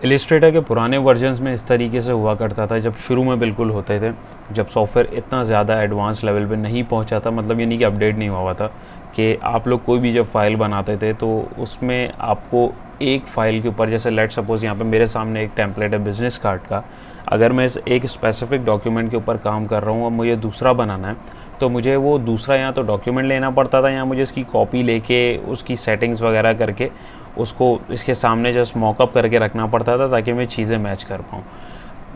Illustrator के पुराने versions में इस तरीके से हुआ करता था, जब शुरू में बिल्कुल होते थे, जब सॉफ्टवेयर इतना ज़्यादा एडवांस लेवल पे नहीं पहुंचा था, मतलब ये नहीं कि अपडेट नहीं हुआ था, कि आप लोग कोई भी जब फाइल बनाते थे तो उसमें आपको एक फ़ाइल के ऊपर, जैसे लेट सपोज़ यहाँ पे मेरे सामने एक टेम्पलेट है बिज़नेस कार्ड का, अगर मैं इस एक स्पेसिफिक डॉक्यूमेंट के ऊपर काम कर रहा हूँ और मुझे दूसरा बनाना है, तो मुझे वो दूसरा या तो डॉक्यूमेंट लेना पड़ता था या मुझे इसकी कॉपी लेके उसकी सेटिंग्स वगैरह करके उसको इसके सामने जस्ट मॉकअप करके रखना पड़ता था ताकि मैं चीज़ें मैच कर पाऊँ।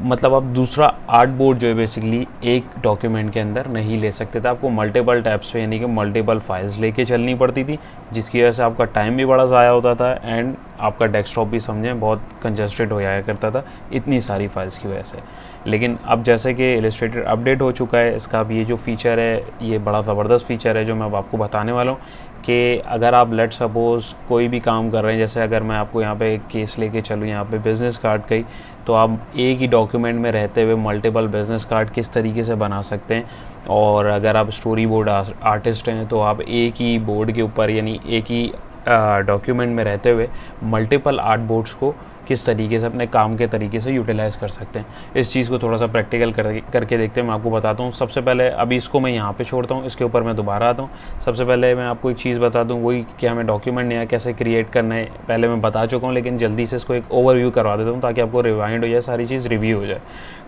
मतलब आप दूसरा आर्ट बोर्ड जो है बेसिकली एक डॉक्यूमेंट के अंदर नहीं ले सकते थे, आपको मल्टीपल टैब्स पे यानी कि मल्टीपल फाइल्स लेके चलनी पड़ती थी, जिसकी वजह से आपका टाइम भी बड़ा ज़ाया होता था एंड आपका डेस्कटॉप भी समझें बहुत कंजस्टेड हो जाया करता था इतनी सारी फाइल्स की वजह से। लेकिन अब जैसे कि इलस्ट्रेटर अपडेट हो चुका है, इसका अब ये जो फ़ीचर है ये बड़ा ज़बरदस्त फ़ीचर है जो मैं अब आपको बताने वाला हूँ कि अगर आप लेट सपोज़ कोई भी काम कर रहे हैं, जैसे अगर मैं आपको यहाँ पे एक केस लेके चलूँ यहाँ पे बिज़नेस कार्ड का ही, तो आप एक ही डॉक्यूमेंट में रहते हुए मल्टीपल बिज़नेस कार्ड किस तरीके से बना सकते हैं। और अगर आप स्टोरी बोर्ड आर्टिस्ट हैं तो आप एक ही बोर्ड के ऊपर यानी एक ही डॉक्यूमेंट में रहते हुए मल्टीपल आर्ट बोर्ड्स को किस तरीके से अपने काम के तरीके से यूटिलाइज़ कर सकते हैं। इस चीज़ को थोड़ा सा प्रैक्टिकल करके देखते हैं, मैं आपको बताता हूँ। सबसे पहले अभी इसको मैं यहाँ पे छोड़ता हूँ, इसके ऊपर मैं दोबारा आता हूँ। सबसे पहले मैं आपको एक चीज़ बता दूँ, वही कि हमें डॉक्यूमेंट नया कैसे क्रिएट करना है पहले मैं बता चुका हूँ, लेकिन जल्दी से इसको एक ओवरव्यू करवा देता हूँ ताकि आपको रिवाइंड हो जाए, सारी चीज़ रिव्यू हो जाए।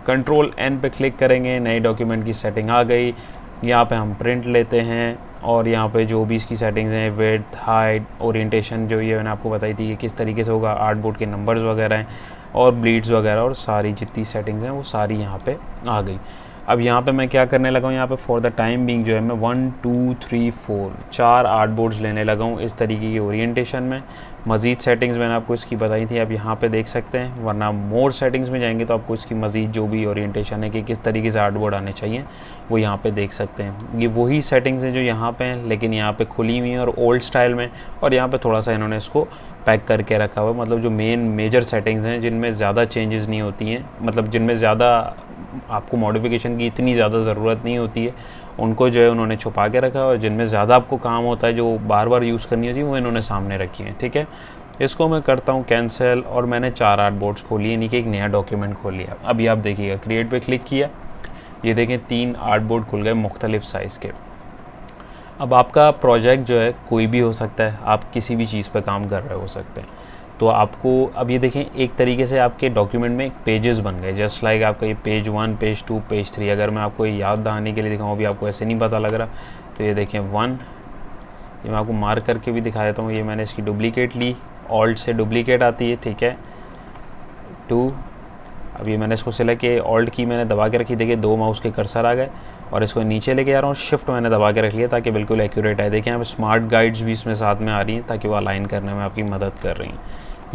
कंट्रोल एन पे क्लिक करेंगे, नई डॉक्यूमेंट की सेटिंग आ गई। यहाँ पे हम प्रिंट लेते हैं और यहाँ पे जो भी इसकी सेटिंग्स हैं, विड्थ, हाइट, ओरिएंटेशन, जो ये मैंने आपको बताई थी कि किस तरीके से होगा, आर्ट बोर्ड के नंबर्स वगैरह हैं और ब्लीड्स वगैरह और सारी जितनी सेटिंग्स हैं वो सारी यहाँ पे आ गई। अब यहाँ पे मैं क्या करने लगा हूँ, यहाँ पे फॉर द टाइम बिंग जो है मैं 1 2 3 4 4 आर्ट बोर्ड्स लेने लगा हूँ इस तरीके की ओरिएंटेशन में। मज़ीद सेटिंग्स मैंने आपको इसकी बताई थी, आप यहाँ पे देख सकते हैं, वरना मोर सेटिंग्स में जाएंगे तो आपको इसकी मज़ीद जो भी ओरिएंटेशन है कि किस तरीके से आर्ट बोर्ड आने चाहिए वो यहाँ पे देख सकते हैं। ये वही सेटिंग्स हैं जो यहाँ पे हैं, लेकिन यहाँ पे खुली हुई हैं और ओल्ड स्टाइल में, और यहाँ पे थोड़ा सा इन्होंने इसको पैक करके रखा हुआ है। मतलब जो मेजर सेटिंग्स हैं जिनमें ज़्यादा चेंजेस नहीं होती हैं, मतलब जिनमें ज़्यादा आपको मॉडिफिकेशन की इतनी ज़्यादा ज़रूरत नहीं होती है, उनको जो है उन्होंने छुपा के रखा है, और जिनमें ज़्यादा आपको काम होता है जो बार बार यूज़ करनी होती है वो इन्होंने सामने रखी है। ठीक है, इसको मैं करता हूँ कैंसिल और मैंने 4 आर्ट बोर्ड्स खोली, यानी कि एक नया डॉक्यूमेंट खोल लिया। अभी आप देखिएगा, क्रिएट पे क्लिक किया, ये देखें 3 आर्ट बोर्ड खुल गए मुख्तलिफ साइज़ के। अब आपका प्रोजेक्ट जो है कोई भी हो सकता है, आप किसी भी चीज़ पर काम कर रहे हो सकते हैं, तो आपको अब ये देखें एक तरीके से आपके डॉक्यूमेंट में पेजेस बन गए, जस्ट लाइक आपका ये पेज 1, पेज 2, पेज 3। अगर मैं आपको याद दहाने के लिए दिखाऊँ, अभी आपको ऐसे नहीं पता लग रहा, तो ये देखें 1, ये मैं आपको मार्क करके भी दिखा देता हूँ, ये मैंने इसकी डुप्लीकेट ली, ऑल्ट से डुप्लीकेट आती है, ठीक है। 2, अब ये मैंने इसको सिलेक्ट किया, ऑल्ट की मैंने दबा के रखी, देखिए 2 माउस के कर्सर आ गए, और इसको नीचे लेके आ रहा हूँ, शिफ्ट मैंने दबा के रख लिया ताकि बिल्कुल एक्यूरेट आए। देखिए यहाँ पे स्मार्ट गाइड्स भी इसमें साथ में आ रही हैं ताकि वो अलाइन करने में आपकी मदद कर रही हैं।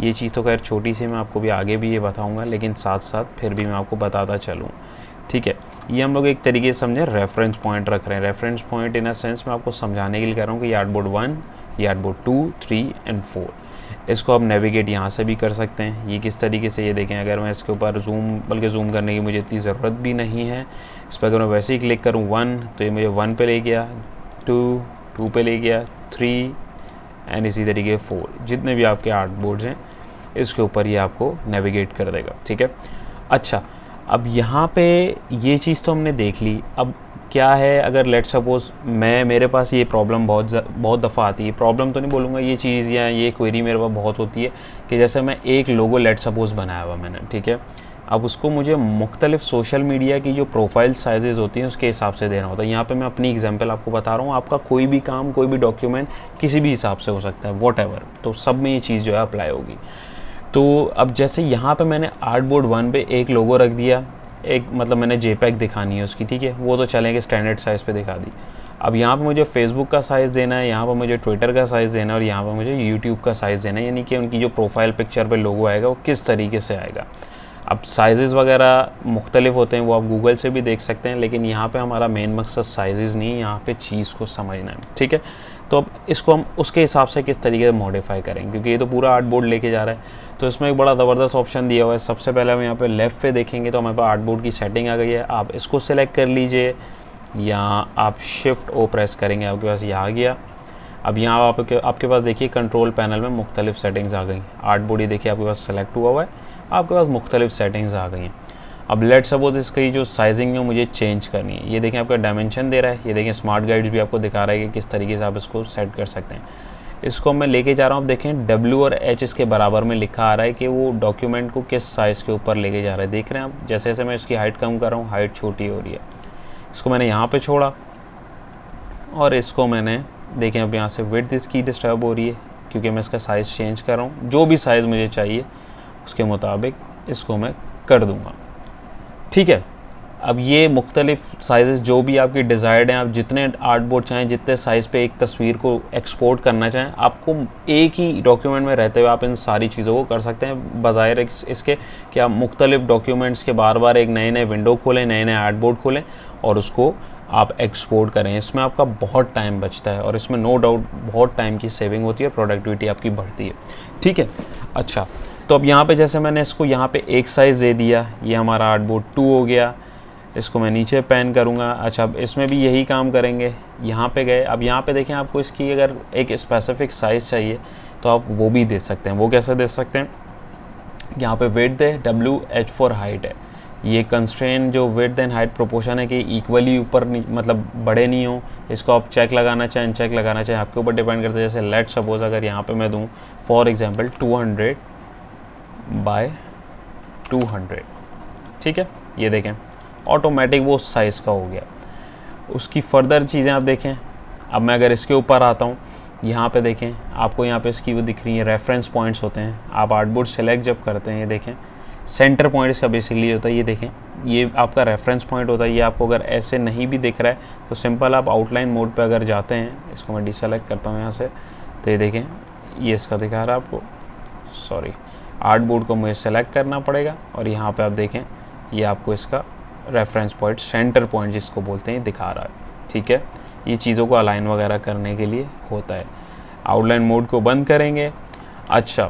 ये चीज़ तो खैर छोटी सी, मैं आपको भी आगे भी ये बताऊँगा, लेकिन साथ साथ फिर भी मैं आपको बताता चलूँ। ठीक है, ये हम लोग एक तरीके से समझें रेफरेंस पॉइंट रख रहे हैं। Reference point in a sense मैं आपको समझाने के लिए कह रहा हूँ कि ये आर्ट बोर्ड 1, ये आर्ट बोर्ड 2, 3 एंड 4। इसको आप नेविगेट यहाँ से भी कर सकते हैं। ये किस तरीके से, ये देखें, अगर मैं इसके ऊपर बल्कि जूम करने की मुझे इतनी ज़रूरत भी नहीं है, इस पर अगर मैं वैसे ही क्लिक करूँ 1, तो ये मुझे 1 पे ले गया, 2 पे ले गया, 3 एंड इसी तरीके 4, जितने भी आपके आर्ट बोर्ड्स हैं इसके ऊपर ये आपको नेविगेट कर देगा। ठीक है, अच्छा, अब यहाँ पे ये चीज़ तो हमने देख ली। अब क्या है, अगर लेट सपोज़ मेरे पास ये प्रॉब्लम बहुत दफ़ा आती है, प्रॉब्लम तो नहीं बोलूँगा, ये चीज़ या ये क्वेरी मेरे पास बहुत होती है कि जैसे मैं एक लोगो लेट सपोज़ बनाया हुआ मैंने, ठीक है, अब उसको मुझे मुख्तलिफ सोशल मीडिया की जो प्रोफाइल साइजेज़ होती हैं उसके हिसाब से देना होता है। यहाँ पे मैं अपनी एग्जांपल आपको बता रहा हूँ, आपका कोई भी काम, कोई भी डॉक्यूमेंट किसी भी हिसाब से हो सकता है, वॉटएवर, तो सब में ये चीज़ जो है अप्लाई होगी। तो अब जैसे यहाँ पे मैंने आर्ट बोर्ड 1 पे एक लोगो रख दिया, एक मतलब मैंने जेपैग दिखानी है उसकी, ठीक है, वो तो चलेंगे, स्टैंडर्ड साइज़ पे दिखा दी। अब यहाँ पे मुझे फेसबुक का साइज़ देना है, यहाँ पर मुझे ट्विटर का साइज़ देना है, और यहाँ पर मुझे यूट्यूब का साइज़ देना है, यानी कि उनकी जो प्रोफाइल पिक्चर पे लोगो आएगा वो किस तरीके से आएगा। अब साइज़ वगैरह मुख्तलिफ होते हैं, वो आप गूगल से भी देख सकते हैं, लेकिन यहाँ पे हमारा मेन मकसद साइज़ नहीं है, यहाँ पे चीज़ को समझना है। ठीक है, तो अब इसको हम उसके हिसाब से किस तरीके से मॉडिफाई करेंगे, क्योंकि ये तो पूरा आर्ट बोर्ड लेके जा रहा है। तो इसमें एक बड़ा ज़बरदस्त ऑप्शन दिया हुआ है। सबसे पहले हम यहाँ पे लेफ़्ट पे देखेंगे तो हमारे पास आर्ट बोर्ड की सेटिंग आ गई है, आप इसको सिलेक्ट कर लीजिए, या आप शिफ्ट ओ प्रेस करेंगे, आपके पास ये आ गया। अब यहाँ आपके पास देखिए कंट्रोल पैनल में मुख्तलिफ सेटिंग्स आ गई। आर्ट बोर्ड ये देखिए आपके पास सेलेक्ट हुआ है। आपके पास मुख्तलिफ सेटिंग्स आ गई हैं। अब लेट सपोज इसकी जो साइजिंग है मुझे चेंज करनी है। ये देखें आपका डायमेंशन दे रहा है, ये देखें स्मार्ट गाइड्स भी आपको दिखा रहा है कि किस तरीके से आप इसको सेट कर सकते हैं। इसको मैं लेके जा रहा हूँ, आप देखें W और H इसके बराबर में लिखा आ रहा है कि वो डॉक्यूमेंट को किस साइज़ के ऊपर लेके जा रहा है। देख रहे हैं आप, जैसे जैसे मैं इसकी हाइट कम कर रहा हूँ हाइट छोटी हो रही है। इसको मैंने यहाँ पे छोड़ा और इसको मैंने देखें अब यहाँ से विड्थ इसकी डिस्टर्ब हो रही है क्योंकि मैं इसका साइज़ चेंज कर रहा हूँ। जो भी साइज़ मुझे चाहिए उसके मुताबिक इसको मैं कर दूँगा, ठीक है। अब ये मुख्तलिफ साइज़ जो भी आपकी डिज़ायर्ड हैं, आप जितने आर्ट बोर्ड चाहें, जितने साइज़ पे एक तस्वीर को एक्सपोर्ट करना चाहें, आपको एक ही डॉक्यूमेंट में रहते हुए आप इन सारी चीज़ों को कर सकते हैं। बज़ाहिर इसके कि आप मुख्तलिफ डॉक्यूमेंट्स के बार बार एक नए नए विंडो खोलें, नए नए आर्ट बोर्ड खोलें और उसको आप एक्सपोर्ट करें। इसमें आपका बहुत टाइम बचता है और इसमें नो डाउट बहुत टाइम की सेविंग होती है, प्रोडक्टिविटी आपकी बढ़ती है, ठीक है। अच्छा, तो अब यहाँ पे जैसे मैंने इसको यहाँ पे एक साइज़ दे दिया, ये हमारा आर्ट बोर्ड 2 हो गया। इसको मैं नीचे पैन करूँगा। अच्छा, अब इसमें भी यही काम करेंगे। यहाँ पे गए, अब यहाँ पे देखें आपको इसकी अगर एक स्पेसिफिक साइज़ चाहिए तो आप वो भी दे सकते हैं। वो कैसे दे सकते हैं, यहाँ पे विड्थ है, WH फॉर हाइट है। ये कंस्ट्रेन जो विड्थ एंड हाइट प्रोपोर्शन है कि इक्वली ऊपर मतलब बड़े नहीं हो। इसको आप चेक लगाना चाहें, अनचेक लगाना चाहें, आपके ऊपर डिपेंड करता है। जैसे लेट सपोज अगर यहाँ पे मैं दूँ फॉर एग्जांपल 200 बाय 200, ठीक है। ये देखें ऑटोमेटिक वो साइज़ का हो गया। उसकी फर्दर चीज़ें आप देखें। अब मैं अगर इसके ऊपर आता हूँ, यहाँ पे देखें आपको यहाँ पे इसकी वो दिख रही है, रेफरेंस पॉइंट्स होते हैं। आप आर्ट बोर्ड सेलेक्ट जब करते हैं, ये देखें सेंटर पॉइंट इसका बेसिकली होता है। ये देखें ये आपका रेफरेंस पॉइंट होता है। ये आपको अगर ऐसे नहीं भी दिख रहा है तो सिंपल आप आउटलाइन मोड पे अगर जाते हैं, इसको मैं डिसेलेक्ट करता हूँ यहाँ से, तो ये देखें ये इसका दिखा रहा है आपको। सॉरी, आर्ट बोर्ड को मुझे सेलेक्ट करना पड़ेगा और यहाँ पे आप देखें ये आपको इसका रेफरेंस पॉइंट, सेंटर पॉइंट जिसको बोलते हैं, दिखा रहा है, ठीक है। ये चीज़ों को अलाइन वगैरह करने के लिए होता है। आउटलाइन मोड को बंद करेंगे। अच्छा,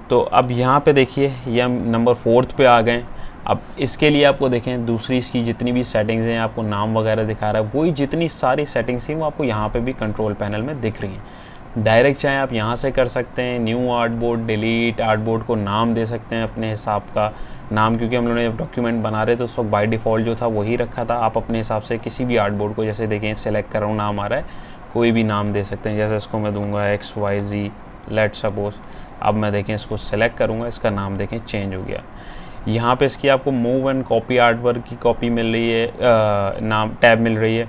तो अब यहाँ पे देखिए ये हम नंबर 4 पे आ गए। अब इसके लिए आपको देखें दूसरी इसकी जितनी भी सेटिंग्स हैं, आपको नाम वगैरह दिखा रहा है, वही जितनी सारी सेटिंग्स थी वो आपको यहाँ पे भी कंट्रोल पैनल में दिख रही हैं। डायरेक्ट चाहे आप यहाँ से कर सकते हैं, new art board, delete art board को नाम दे सकते हैं अपने हिसाब का नाम, क्योंकि हम लोगों ने जब डॉक्यूमेंट बना रहे तो उस वक्त बाय डिफ़ॉल्ट जो था वही रखा था। आप अपने हिसाब से किसी भी आर्ट बोर्ड को, जैसे देखें सेलेक्ट कर रहा हूँ, नाम आ रहा है, कोई भी नाम दे सकते हैं। जैसे इसको मैं दूंगा XYZ लेट सपोज। अब मैं देखें इसको सेलेक्ट करूँगा, इसका नाम देखें चेंज हो गया। यहाँ पे इसकी आपको move and copy art work की कॉपी मिल रही है, नाम टैब मिल रही है।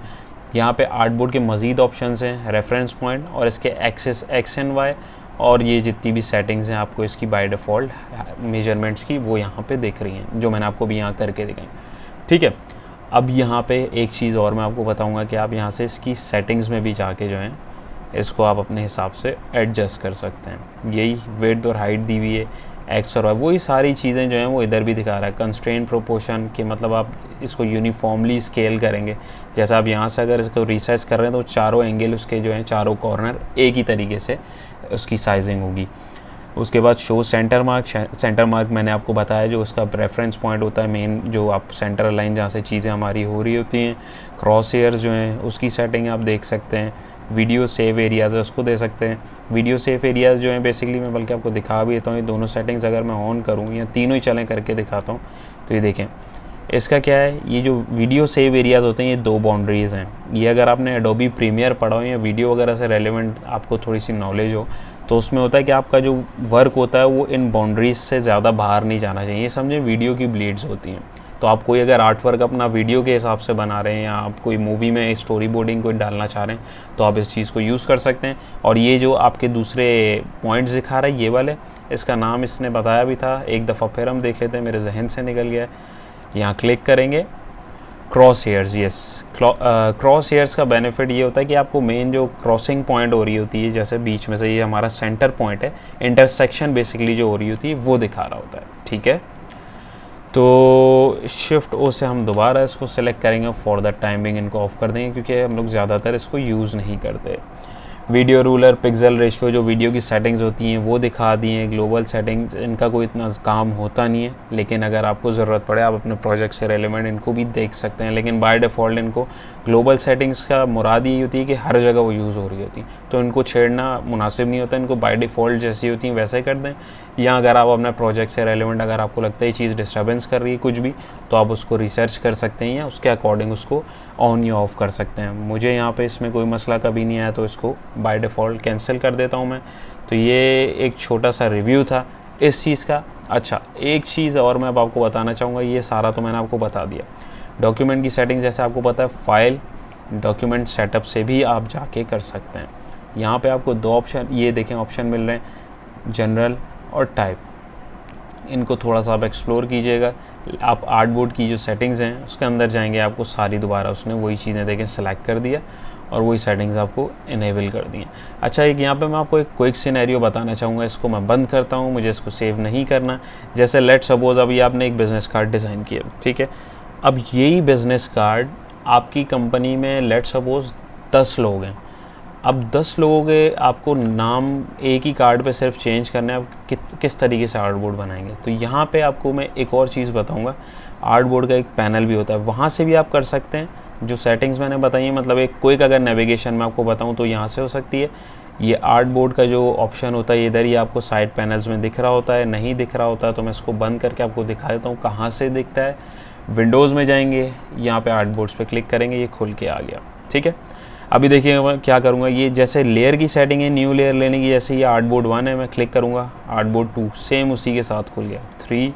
यहाँ पे आर्ट बोर्ड के मज़ीद ऑप्शंस हैं, रेफरेंस पॉइंट और इसके एक्सेस X एंड Y, और ये जितनी भी सेटिंग्स हैं आपको इसकी बाय डिफ़ॉल्ट मेजरमेंट्स की वो यहाँ पे दिख रही हैं, जो मैंने आपको भी यहाँ करके दिखाई, ठीक है। अब यहाँ पे एक चीज़ और मैं आपको बताऊँगा कि आप यहाँ से इसकी सेटिंग्स में भी जाके जो है इसको आप अपने हिसाब से एडजस्ट कर सकते हैं। यही विड्थ और हाइट दी हुई है, X और Y, वही सारी चीज़ें जो हैं वो इधर भी दिखा रहा है। कंस्ट्रेंट प्रोपोर्शन के मतलब आप इसको यूनिफॉर्मली स्केल करेंगे। जैसा आप यहाँ से अगर इसको रिसाइज कर रहे हैं तो चारों एंगल उसके जो हैं, चारों कॉर्नर एक ही तरीके से उसकी साइजिंग होगी। उसके बाद show centre mark. Centre mark मैंने आपको बताया जो उसका रेफरेंस पॉइंट होता है, मेन जो आप सेंटर लाइन जहाँ से चीज़ें हमारी हो रही होती हैं। क्रॉस हेयर जो हैं उसकी सेटिंग आप देख सकते हैं। वीडियो सेव एरियाज़ है उसको दे सकते हैं। वीडियो सेव एरियाज़ जो हैं बेसिकली मैं बल्कि आपको दिखा भी देता हूँ। ये दोनों सेटिंग्स अगर मैं ऑन करूँ या तीनों ही चलें करके दिखाता हूँ तो ये देखें इसका क्या है, ये जो वीडियो सेव एरियाज़ होते हैं ये 2 बाउंड्रीज़ हैं। ये अगर आपने एडोबी प्रीमियर पढ़ा हो या वीडियो वगैरह से रेलेवेंट आपको थोड़ी सी नॉलेज हो तो उसमें होता है कि आपका जो वर्क होता है वो इन बाउंड्रीज से ज़्यादा बाहर नहीं जाना चाहिए। ये समझें वीडियो की ब्लीड्स होती हैं। तो आप कोई अगर आर्ट वर्क अपना वीडियो के हिसाब से बना रहे हैं या आप कोई मूवी में स्टोरी बोर्डिंग कोई डालना चाह रहे हैं तो आप इस चीज़ को यूज़ कर सकते हैं। और ये जो आपके दूसरे पॉइंट्स दिखा रहा है ये वाले, इसका नाम इसने बताया भी था, एक दफ़ा फिर हम देख लेते हैं, मेरे जहन से निकल गया है। यहाँ क्लिक करेंगे cross hairs. Yes, cross hairs का बेनिफिट ये होता है कि आपको मेन जो क्रॉसिंग पॉइंट हो रही होती है, जैसे बीच में से ये हमारा सेंटर पॉइंट है, इंटरसेक्शन बेसिकली जो हो रही होती है वो दिखा रहा होता है, ठीक है। तो शिफ्ट O से हम दोबारा इसको सेलेक्ट करेंगे, फॉर द टाइमिंग इनको ऑफ कर देंगे क्योंकि हम लोग ज़्यादातर इसको यूज़ नहीं करते। वीडियो रूलर, पिक्सल रेशियो जो वीडियो की सेटिंग्स होती हैं वो दिखा दी हैं। ग्लोबल सेटिंग्स इनका कोई इतना काम होता नहीं है, लेकिन अगर आपको ज़रूरत पड़े आप अपने प्रोजेक्ट से रेलेवेंट इनको भी देख सकते हैं। लेकिन बाय डिफ़ॉल्ट इनको ग्लोबल सेटिंग्स का मुराद ये होती है कि हर जगह वो यूज़ हो रही होती है, तो इनको छेड़ना मुनासिब नहीं होता। इनको बाय डिफ़ॉल्ट जैसी होती हैं वैसे ही कर दें। या अगर आप अपने प्रोजेक्ट से रेलेवेंट अगर आपको लगता है ये चीज़ डिस्टर्बेंस कर रही है कुछ भी, तो आप उसको रिसर्च कर सकते हैं या उसके अकॉर्डिंग उसको ऑन या ऑफ़ कर सकते हैं। मुझे यहाँ पे इसमें कोई मसला कभी नहीं आया, तो इसको बाय डिफ़ॉल्ट कैंसिल कर देता हूँ मैं। तो ये एक छोटा सा रिव्यू था इस चीज़ का। अच्छा, एक चीज़ और मैं अब आपको बताना चाहूँगा, ये सारा तो मैंने आपको बता दिया। डॉक्यूमेंट की सेटिंग जैसे आपको पता है फाइल डॉक्यूमेंट सेटअप से भी आप जाके कर सकते हैं। यहाँ पे आपको दो ऑप्शन, ये देखें ऑप्शन मिल रहे हैं, जनरल और टाइप। इनको थोड़ा सा आप एक्सप्लोर कीजिएगा। आप आर्टबोर्ड की जो सेटिंग्स हैं उसके अंदर जाएंगे, आपको सारी दोबारा उसने वही चीज़ें देखें सेलेक्ट कर दिया और वही सेटिंग्स आपको इनेबल कर दी हैं। अच्छा, एक यहाँ पे मैं आपको एक क्विक सिनेरियो बताना चाहूँगा। इसको मैं बंद करता हूँ, मुझे इसको सेव नहीं करना। जैसे लेट सपोज अभी आपने एक बिज़नेस कार्ड डिज़ाइन किया, ठीक है। अब यही बिज़नेस कार्ड आपकी कंपनी में लेट सपोज 10 लोग हैं। अब 10 लोगों के आपको नाम एक ही कार्ड पे सिर्फ चेंज करना है, आप किस तरीके से आर्टबोर्ड बनाएंगे। तो यहाँ पे आपको मैं एक और चीज़ बताऊँगा, आर्टबोर्ड का एक पैनल भी होता है, वहाँ से भी आप कर सकते हैं। जो सेटिंग्स मैंने बताई हैं, मतलब एक क्विक अगर नेविगेशन में आपको बताऊँ तो यहाँ से हो सकती है। ये आर्टबोर्ड का जो ऑप्शन होता है इधर ही आपको साइड पैनल्स में दिख रहा होता है, नहीं दिख रहा होता है तो मैं इसको बंद करके आपको दिखा देता हूँ कहाँ से दिखता है। विंडोज़ में जाएंगे, यहाँ पे आर्टबोर्ड्स पे क्लिक करेंगे, ये खुल के आ गया, ठीक है। अभी देखिए मैं क्या करूँगा, ये जैसे लेयर की सेटिंग है न्यू लेयर लेने की, जैसे ये आर्टबोर्ड 1 है, मैं क्लिक करूँगा, आर्टबोर्ड 2 सेम उसी के साथ खुल गया, 3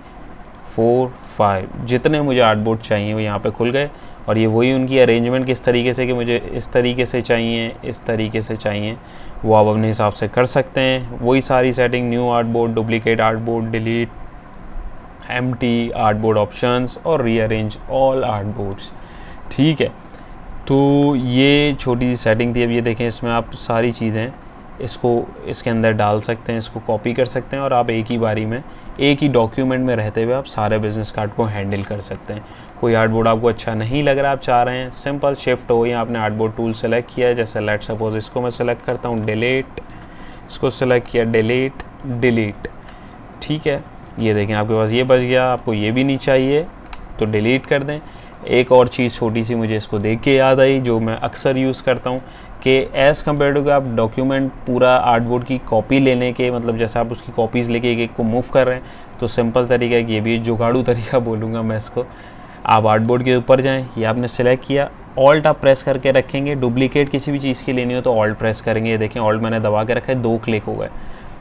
4 5 जितने मुझे आर्टबोर्ड चाहिए वो यहाँ पे खुल गए। और ये वही उनकी अरेंजमेंट किस तरीके से कि मुझे इस तरीके से चाहिए, इस तरीके से चाहिए, वो आप अपने हिसाब से कर सकते हैं। वही सारी setting, new artboard, duplicate artboard, delete, empty artboard options और रीअरेंज ऑल आर्टबोर्ड्स, ठीक है। तो ये छोटी सी सेटिंग थी। अब ये देखें, इसमें आप सारी चीज़ें इसको इसके अंदर डाल सकते हैं, इसको कॉपी कर सकते हैं और आप एक ही बारी में एक ही डॉक्यूमेंट में रहते हुए आप सारे बिजनेस कार्ड को हैंडल कर सकते हैं। कोई आर्टबोर्ड आपको अच्छा नहीं लग रहा, आप चाह रहे हैं सिंपल शिफ्ट हो, या आपने आर्टबोर्ड टूल सेलेक्ट किया है, जैसे लेट सपोज इसको मैं सेलेक्ट करता हूँ, डिलीट, इसको सेलेक्ट किया, डिलीट डिलीट, ठीक है। ये देखें आपके पास ये बच गया। आपको ये भी नहीं चाहिए तो डिलीट कर दें। एक और चीज़ छोटी सी मुझे इसको देख के याद आई, जो मैं अक्सर यूज़ करता हूँ कि एज़ कम्पेयर टू आप डॉक्यूमेंट पूरा आर्टबोर्ड की कॉपी लेने के, मतलब जैसे आप उसकी कॉपीज़ लेके एक को मूव कर रहे हैं, तो सिंपल तरीका है कि ये भी जुगाड़ू तरीका बोलूँगा मैं इसको। आप आर्टबोर्ड के ऊपर जाएँ, ये आपने सेलेक्ट किया, ऑल्ट आप प्रेस करके रखेंगे। डुप्लीकेट किसी भी चीज़ की लेनी हो तो ऑल्ट प्रेस करेंगे। ये देखें ऑल्ट मैंने दबा के रखा है, 2 क्लिक हो गए।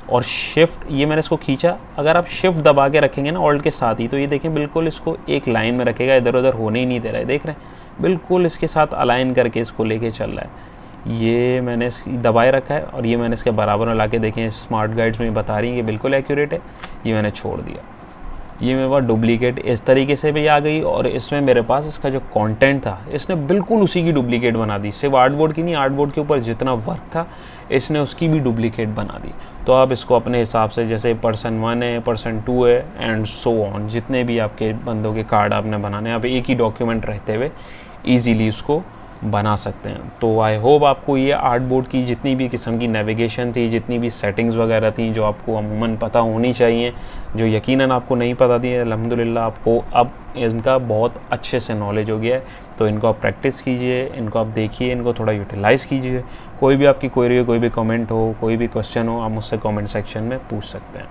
और शिफ्ट, ये मैंने इसको खींचा, अगर आप शिफ्ट दबा के रखेंगे ना ऑल्ट के साथ ही, तो ये देखें बिल्कुल इसको एक लाइन में रखेगा, इधर उधर होने ही नहीं दे रहा है, देख रहे हैं, बिल्कुल इसके साथ अलाइन करके इसको लेके चल रहा है। ये मैंने दबाए रखा है और ये मैंने इसके बराबर में ला के, देखें स्मार्ट गाइड्स में बता रही है कि बिल्कुल एक्यूरेट है, ये मैंने छोड़ दिया। ये मेरे पास डुप्लीकेट इस तरीके से भी आ गई, और इसमें मेरे पास इसका जो कंटेंट था इसने बिल्कुल उसी की डुप्लीकेट बना दी। सिर्फ आर्टबोर्ड की नहीं, आर्टबोर्ड के ऊपर जितना वर्क था इसने उसकी भी डुप्लीकेट बना दी। तो आप इसको अपने हिसाब से, जैसे पर्सन 1 है, पर्सन 2 है एंड सो ऑन, जितने भी आपके बंदों के कार्ड आपने बनाने हैं, आप एक ही डॉक्यूमेंट रहते हुए ईजीली उसको बना सकते हैं। तो आई होप आपको ये आर्टबोर्ड की जितनी भी किस्म की नेविगेशन थी, जितनी भी सेटिंग्स वगैरह थी जो आपको अमूमन पता होनी चाहिए, जो यकीनन आपको नहीं पता थी, अल्हम्दुलिल्लाह आपको अब इनका बहुत अच्छे से नॉलेज हो गया है। तो इनको आप प्रैक्टिस कीजिए, इनको आप देखिए, इनको थोड़ा यूटिलाइज़ कीजिए। कोई भी आपकी क्वेरी हो, कोई भी कमेंट हो, कोई भी क्वेश्चन हो, आप मुझसे कमेंट सेक्शन में पूछ सकते हैं।